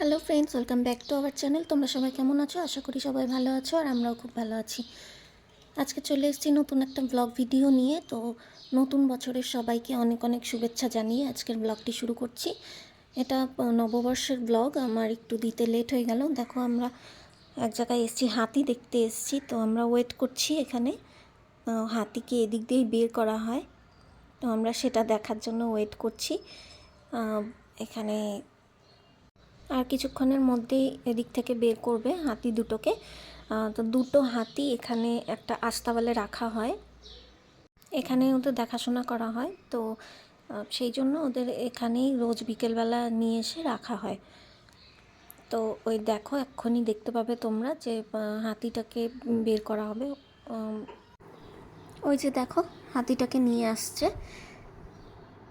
Hello friends, welcome back to our channel. তোমরা সবাই কেমন আছো? আশা করি সবাই ভালো আছো, আর আমরাও খুব ভালো আছি। আজকে চলে এসেছি নতুন একটা ব্লগ ভিডিও নিয়ে। তো নতুন বছরের সবাইকে অনেক অনেক শুভেচ্ছা জানিয়ে আজকের ব্লগটি শুরু করছি। এটা নববর্ষের ব্লগ, আমার একটু দিতে লেট হয়ে গেল। দেখো, আমরা এক জায়গায় এসেছি, হাতি দেখতে এসেছি। তো আমরা ওয়েট করছি এখানে। হাতিকে এদিক দিয়েই বের করা হয়, তো আমরা সেটা দেখার জন্য ওয়েট করছি এখানে। আর কিছুক্ষণের মধ্যেই এদিক থেকে বের করবে হাতি দুটোকে। তো দুটো হাতি এখানে একটা আস্তাবলে রাখা হয়, এখানে ওদের দেখাশোনা করা হয়। তো সেই জন্য ওদের এখানেই রোজ বিকেলবেলা নিয়ে এসে রাখা হয়। তো ওই দেখো, এক্ষুনি দেখতে পাবে তোমরা যে হাতিটাকে বের করা হবে। ওই যে দেখো, হাতিটাকে নিয়ে আসছে।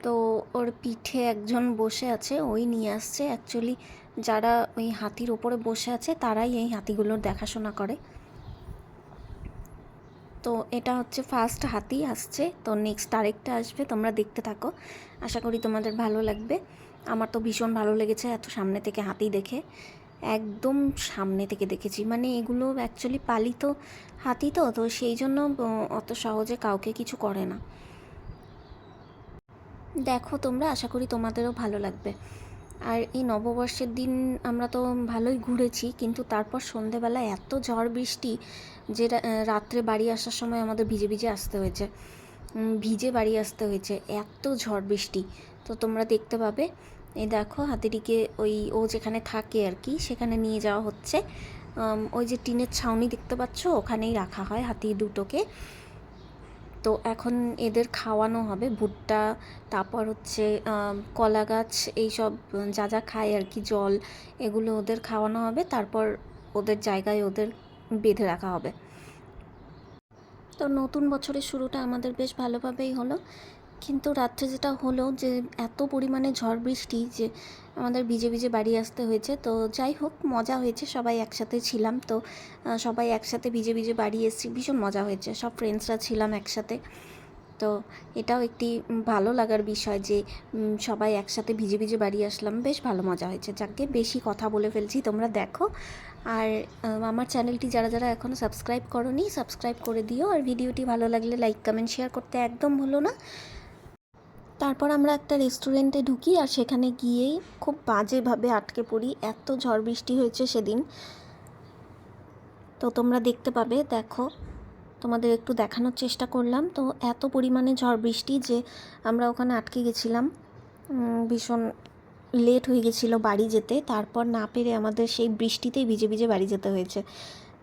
তো ওর পিঠে একজন বসে আছে, ওই নিয়ে আসছে। অ্যাকচুয়ালি যারা ওই হাতির ওপরে বসে আছে তারাই এই হাতিগুলোর দেখাশোনা করে। তো এটা হচ্ছে ফার্স্ট হাতি আসছে, তো নেক্সট আরেকটা আসবে। তোমরা দেখতে থাকো, আশা করি তোমাদের ভালো লাগবে। আমার তো ভীষণ ভালো লেগেছে এত সামনে থেকে হাতি দেখে। একদম সামনে থেকে দেখেছি, মানে এগুলো অ্যাকচুয়ালি পালিত হাতি, তো তো সেই জন্য অত সহজে কাউকে কিছু করে না। দেখো তোমরা, আশা করি তোমাদেরও ভালো লাগবে। আর এই নববর্ষের দিন আমরা তো ভালোই ঘুরেছি, কিন্তু তারপর সন্ধেবেলা এত ঝড় বৃষ্টি যে রাত্রে বাড়ি আসার সময় আমাদের ভিজে ভিজে আসতে হয়েছে, ভিজে বাড়ি আসতে হয়েছে, এত ঝড় বৃষ্টি। তো তোমরা দেখতে পাবে, এই দেখো হাতিটিকে ওই ও যেখানে থাকে আর কি, সেখানে নিয়ে যাওয়া হচ্ছে। ওই যে টিনের ছাউনি দেখতে পাচ্ছ, ওখানেই রাখা হয় হাতি দুটোকে। তো এখন এদের খাওয়ানো হবে ভুট্টা, তারপর হচ্ছে কলা গাছ, এইসব যা যা খায় আর কি, জল, এগুলো ওদের খাওয়ানো হবে। তারপর ওদের জায়গায় ওদের বেঁধে রাখা হবে। তো নতুন বছরের শুরুটা আমাদের বেশ ভালোভাবেই হলো, কিন্তু রাত্রে যেটা হলো যে এত পরিমাণে ঝড় বৃষ্টি যে আমাদের ভিজে ভিজে বাড়ি আসতে হয়েছে। তো যাই হোক, মজা হয়েছে, সবাই একসাথে ছিলাম। তো সবাই একসাথে ভিজে ভিজে বাড়ি এসেছি, ভীষণ মজা হয়েছে, সব ফ্রেন্ডসরা ছিলাম একসাথে। তো এটাও একটি ভালো লাগার বিষয় যে সবাই একসাথে ভিজে ভিজে বাড়ি আসলাম, বেশ ভালো মজা হয়েছে। যাকে বেশি কথা বলে ফেলছি, তোমরা দেখো। আর আমার চ্যানেলটি যারা যারা এখনও সাবস্ক্রাইব করোনি, সাবস্ক্রাইব করে দিও। আর ভিডিওটি ভালো লাগলে লাইক কমেন্ট শেয়ার করতে একদম ভুলো না। তারপর আমরা একটা রেস্টুরেন্টে ঢুকি, আর সেখানে গিয়েই খুব বাজেভাবে আটকে পড়ি, এত ঝড় বৃষ্টি হয়েছে সেদিন। তো তোমরা দেখতে পাবে, দেখো, তোমাদের একটু দেখানোর চেষ্টা করলাম। তো এত পরিমাণে ঝড় বৃষ্টি যে আমরা ওখানে আটকে গেছিলাম, ভীষণ লেট হয়ে গেছিলো বাড়ি যেতে। তারপর না পেরে আমাদের সেই বৃষ্টিতেই ভিজে ভিজে বাড়ি যেতে হয়েছে।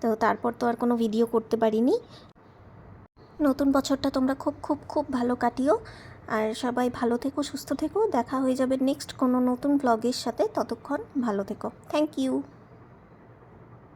তো তারপর তো আর কোনো ভিডিও করতে পারিনি। নতুন বছরটা তোমরা খুব খুব খুব ভালো কাটিও, আর সবাই ভালো থেকো, সুস্থ থেকো। দেখা হয়ে যাবে নেক্সট কোনো নতুন ব্লগের সাথে, ততক্ষণ ভালো থেকো। Thank you.